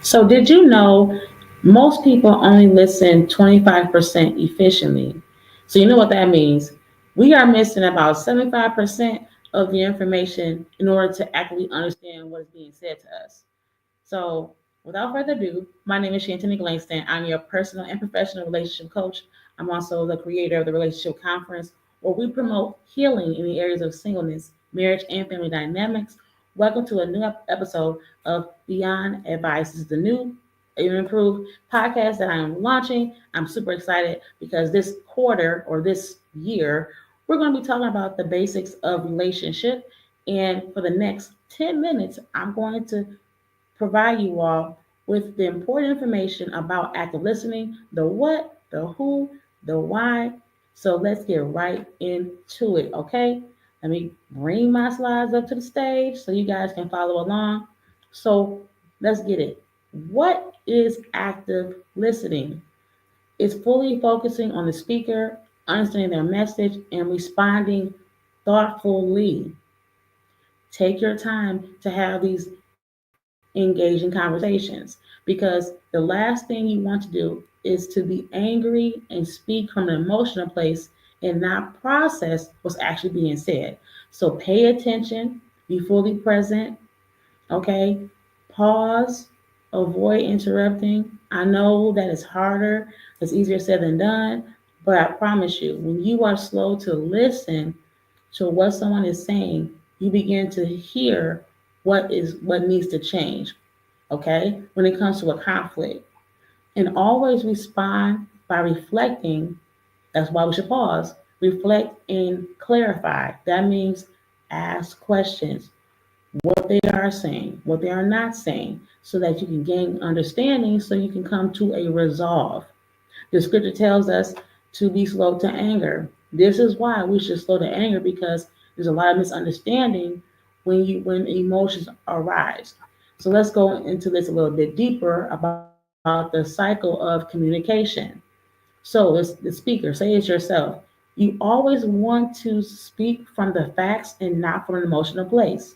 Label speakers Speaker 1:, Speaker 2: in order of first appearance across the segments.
Speaker 1: So, did you know most people only listen 25% efficiently? So, you know what that means? We are missing about 75% of the information in order to accurately understand what is being said to us. So, without further ado, my name is Shantini Glangston. I'm your personal and professional relationship coach. I'm also the creator of the Relationship Conference, where we promote healing in the areas of singleness, marriage, and family dynamics. Welcome to a new episode of Beyond Advice. This is the new and improved podcast that I am launching. I'm super excited because this quarter or this year, we're going to be talking about the basics of relationship. And for the next 10 minutes, I'm going to provide you all with the important information about active listening, the what, the who, the why. So let's get right into it, okay? Let me bring my slides up to the stage so you guys can follow along. So let's get it. What is active listening? It's fully focusing on the speaker, understanding their message, and responding thoughtfully. Take your time to have these engaging conversations because the last thing you want to do is to be angry and speak from an emotional place and not process what's actually being said. So pay attention, be fully present, okay? Pause, avoid interrupting. I know that it's harder, it's easier said than done, but I promise you, when you are slow to listen to what someone is saying, you begin to hear what needs to change, okay? When it comes to a conflict. And always respond by reflecting. That's why we should pause, reflect and clarify. That means ask questions, what they are saying, what they are not saying, so that you can gain understanding so you can come to a resolve. The scripture tells us to be slow to anger. This is why we should slow to anger because there's a lot of misunderstanding when emotions arise. So let's go into this a little bit deeper about the cycle of communication. So it's the speaker, say it yourself. You always want to speak from the facts and not from an emotional place.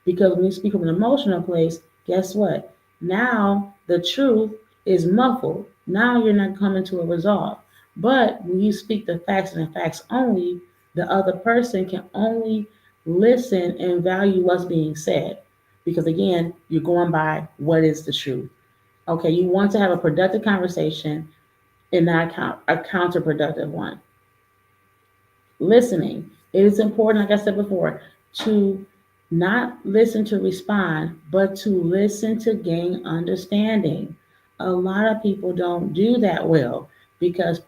Speaker 1: Because when you speak from an emotional place, guess what? Now the truth is muffled. Now you're not coming to a resolve. But when you speak the facts and the facts only, the other person can only listen and value what's being said. Because again, you're going by what is the truth. Okay, you want to have a productive conversation and not a counterproductive one. Listening. It is important, like I said before, to not listen to respond, but to listen to gain understanding. A lot of people don't do that well because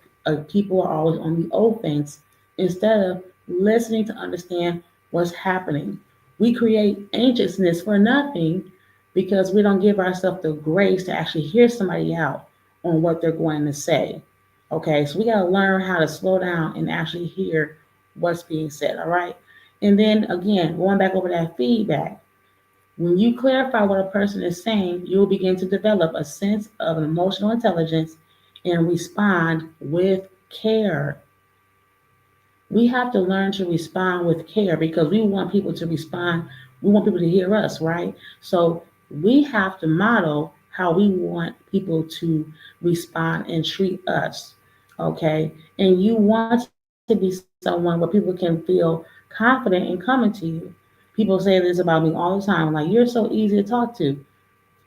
Speaker 1: people are always on the offense instead of listening to understand what's happening. We create anxiousness for nothing because we don't give ourselves the grace to actually hear somebody out on what they're going to say. Okay, so we got to learn how to slow down and actually hear what's being said, all right? And then again, going back over that feedback, when you clarify what a person is saying, you'll begin to develop a sense of emotional intelligence and respond with care. We have to learn to respond with care because we want people to respond. We want people to hear us, right? So we have to model how we want people to respond and treat us, okay? And you want to be someone where people can feel confident in coming to you. People say this about me all the time, like, you're so easy to talk to.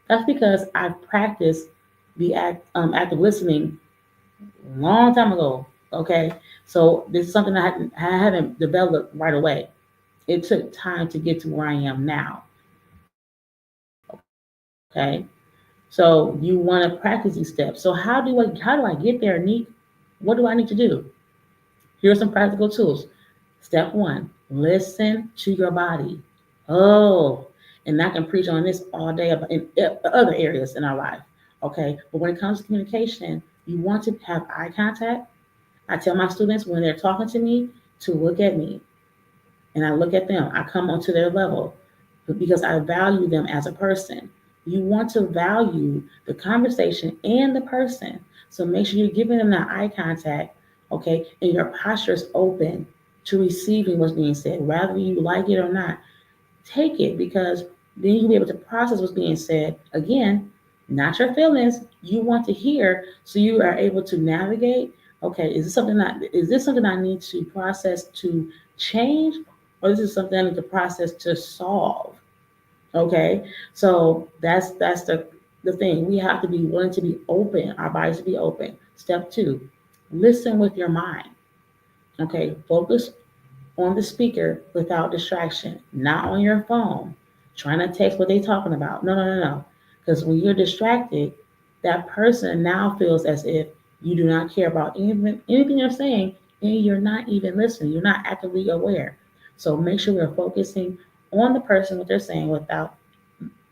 Speaker 1: That's because I've practiced the active listening a long time ago. Okay, so this is something I haven't developed right away. It took time to get to where I am now. Okay, so you want to practice these steps. So how do I get there, Neek? What do I need to do? Here are some practical tools. Step one: listen to your body. Oh, And I can preach on this all day about in other areas in our life. Okay. But when it comes to communication, you want to have eye contact. I tell my students when they're talking to me to look at me, and I look at them. I come onto their level because I value them as a person. You want to value the conversation and the person. So make sure you're giving them that eye contact, okay? And your posture is open to receiving what's being said, whether you like it or not. Take it, because then you'll be able to process what's being said. Again, not your feelings. You want to hear, so you are able to navigate. Okay, is this something I need to process to change, or this is something I need to process to solve? Okay, so that's the thing. We have to be willing to be open. Our bodies to be open. Step two, listen with your mind. Okay, focus on the speaker without distraction, not on your phone, trying to text what they're talking about. No, no, no, no. Because when you're distracted, that person now feels as if you do not care about anything you're saying, and you're not even listening. You're not actively aware. So make sure we're focusing on the person, what they're saying, without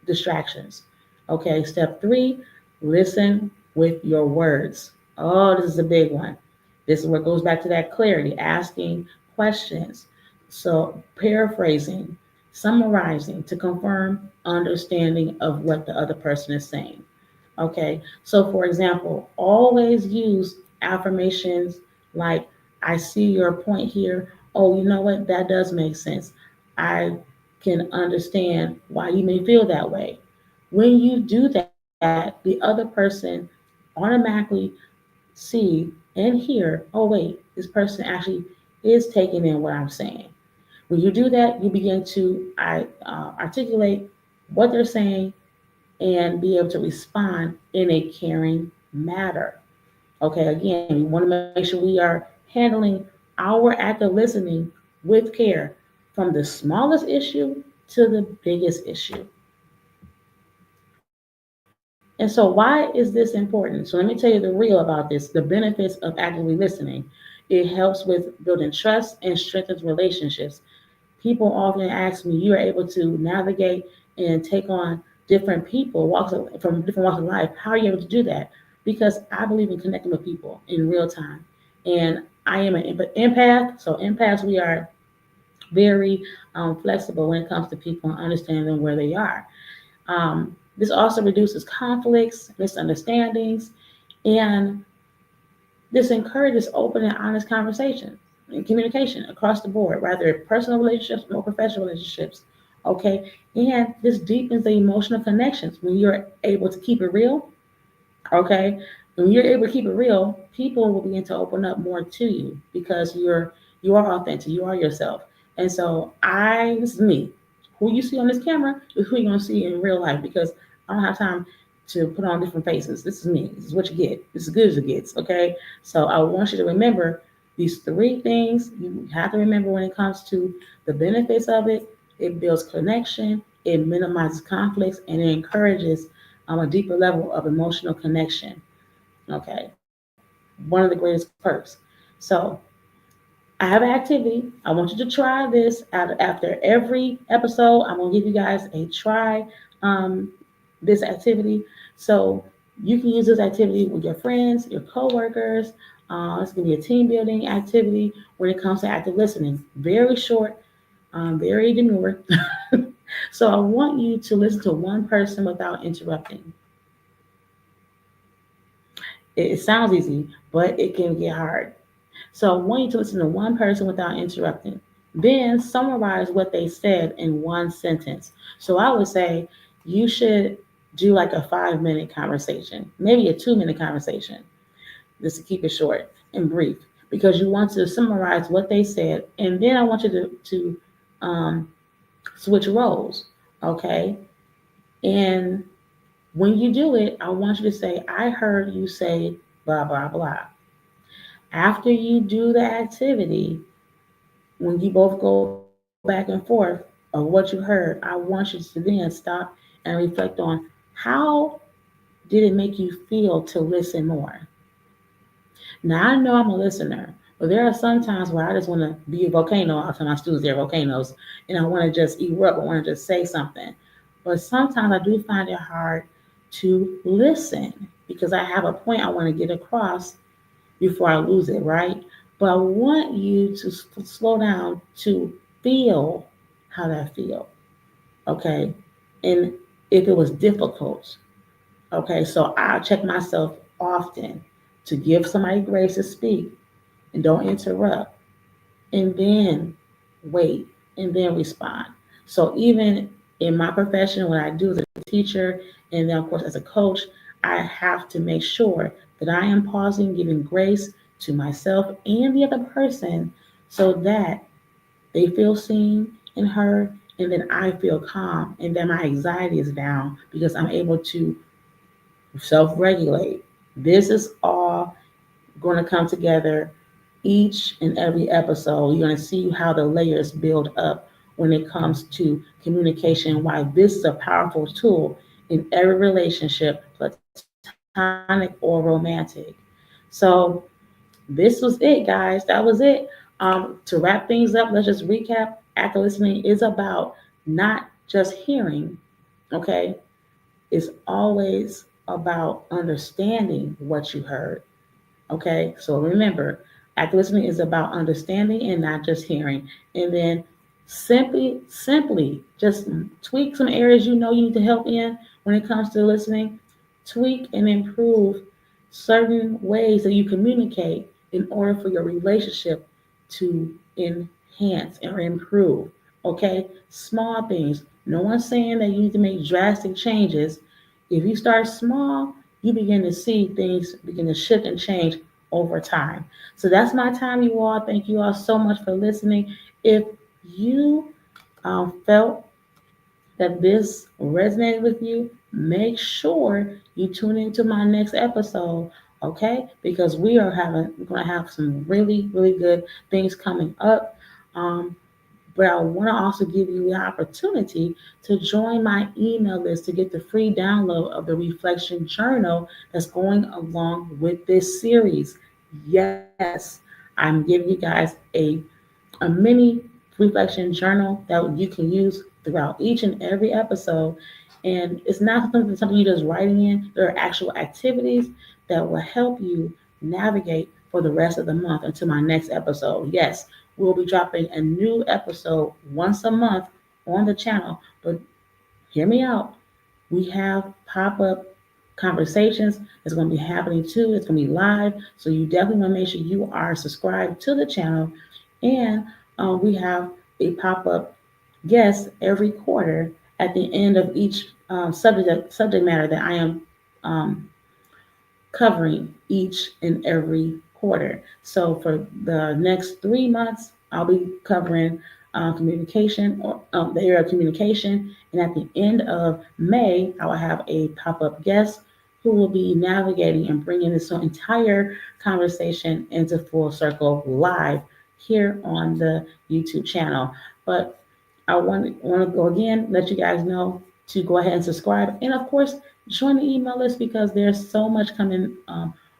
Speaker 1: distractions. Okay, step three, listen with your words. Oh, this is a big one. This is what goes back to that clarity, asking questions. So, paraphrasing, summarizing to confirm understanding of what the other person is saying. Okay, so for example, always use affirmations like, I see your point here. Oh, you know what? That does make sense. I can understand why you may feel that way. When you do that, the other person automatically see and hear, oh, wait, this person actually is taking in what I'm saying. When you do that, you begin to articulate what they're saying and be able to respond in a caring manner. Okay, again, we want to make sure we are handling our active listening with care, from the smallest issue to the biggest issue. And so, why is this important? So, let me tell you the real about this, the benefits of actively listening. It helps with building trust and strengthens relationships. People often ask me, you are able to navigate and take on different people, from different walks of life. How are you able to do that? Because I believe in connecting with people in real time. And I am an empath. So, empaths, we are very flexible when it comes to people and understanding where they are. This also reduces conflicts, misunderstandings, and this encourages open and honest conversation and communication across the board, whether personal relationships or professional relationships. Okay, and this deepens the emotional connections when you're able to keep it real. Okay, when you're able to keep it real, people will begin to open up more to you because you are authentic, you are yourself. And so this is me. Who you see on this camera is who you're gonna see in real life, because I don't have time to put on different faces. This is me. This is what you get. This is as good as it gets. Okay. So I want you to remember these three things. You have to remember when it comes to the benefits of it. It builds connection, it minimizes conflicts, and it encourages a deeper level of emotional connection. Okay. One of the greatest perks. So I have an activity. I want you to try this after every episode. I'm gonna give you guys a try this activity. So you can use this activity with your friends, your coworkers. It's gonna be a team building activity when it comes to active listening. Very short, very demure. So I want you to listen to one person without interrupting. It sounds easy, but it can get hard. So I want you to listen to one person without interrupting. Then summarize what they said in one sentence. So I would say you should do like a 5 minute conversation, maybe a 2 minute conversation, just to keep it short and brief, because you want to summarize what they said. And then I want you to switch roles. Okay. And when you do it, I want you to say, I heard you say blah, blah, blah. After you do the activity, when you both go back and forth of what you heard, I want you to then stop and reflect on how did it make you feel to listen more. Now I know I'm a listener, but there are some times where I just want to be a volcano. I tell my students they're volcanoes, and I want to just erupt. I want to just say something. but sometimes I do find it hard to listen because I have a point I want to get across before I lose it, right? But I want you to slow down to feel how that feels, okay? And if it was difficult, okay, so I'll check myself often to give somebody grace to speak and don't interrupt, and then wait and then respond. So even in my profession, what I do as a teacher, and then of course as a coach, I have to make sure that I am pausing, giving grace to myself and the other person so that they feel seen and heard, and then I feel calm, and then my anxiety is down because I'm able to self regulate. This is all going to come together each and every episode. You're going to see how the layers build up when it comes to communication, why this is a powerful tool in every relationship, platonic or romantic. So this was it, guys. That was it. To wrap things up, let's just recap. Active listening is about not just hearing, okay? It's always about understanding what you heard. Okay, so remember, active listening is about understanding and not just hearing. And then simply just tweak some areas you know you need to help in when it comes to listening. Tweak and improve certain ways that you communicate in order for your relationship to enhance or improve. Okay, small things. No one's saying that you need to make drastic changes. If you start small, you begin to see things begin to shift and change over time. So that's my time, you all. Thank you all so much for listening. If you felt that this resonated with you, make sure you tune into my next episode, okay? Because we're going to have some really good things coming up. Um, but I want to also give you the opportunity to join my email list to get the free download of the reflection journal that's going along with this series. Yes, I'm giving you guys a mini reflection journal that you can use throughout each and every episode. And it's not something you're just writing in. There are actual activities that will help you navigate for the rest of the month until my next episode. Yes, we'll be dropping a new episode once a month on the channel. But hear me out. We have pop-up conversations. It's going to be happening too. It's going to be live. So you definitely want to make sure you are subscribed to the channel. And we have a pop-up guest every quarter at the end of each subject matter that I am um, covering each and every quarter. So for the next 3 months, I'll be covering communication or the area of communication. And at the end of May, I will have a pop-up guest who will be navigating and bringing this entire conversation into full circle live here on the YouTube channel. But I want to go again, let you guys know to go ahead and subscribe. And of course, join the email list because there's so much coming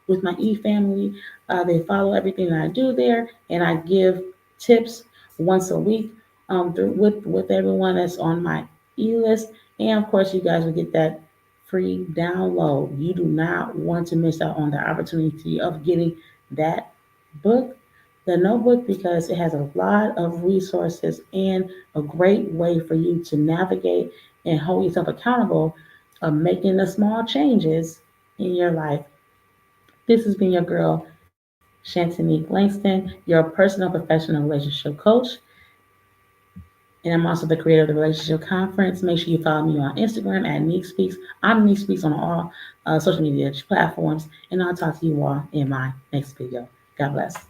Speaker 1: with my e-family. They follow everything that I do there, and I give tips once a week with everyone that's on my e-list. And of course, you guys will get that free download. You do not want to miss out on the opportunity of getting that book, the notebook, because it has a lot of resources and a great way for you to navigate and hold yourself accountable of making the small changes in your life. This has been your girl, Shantanique Langston, your personal professional relationship coach. And I'm also the creator of the Relationship Conference. Make sure you follow me on Instagram at Neek Speaks. I'm Neek Speaks on all social media platforms. And I'll talk to you all in my next video. God bless.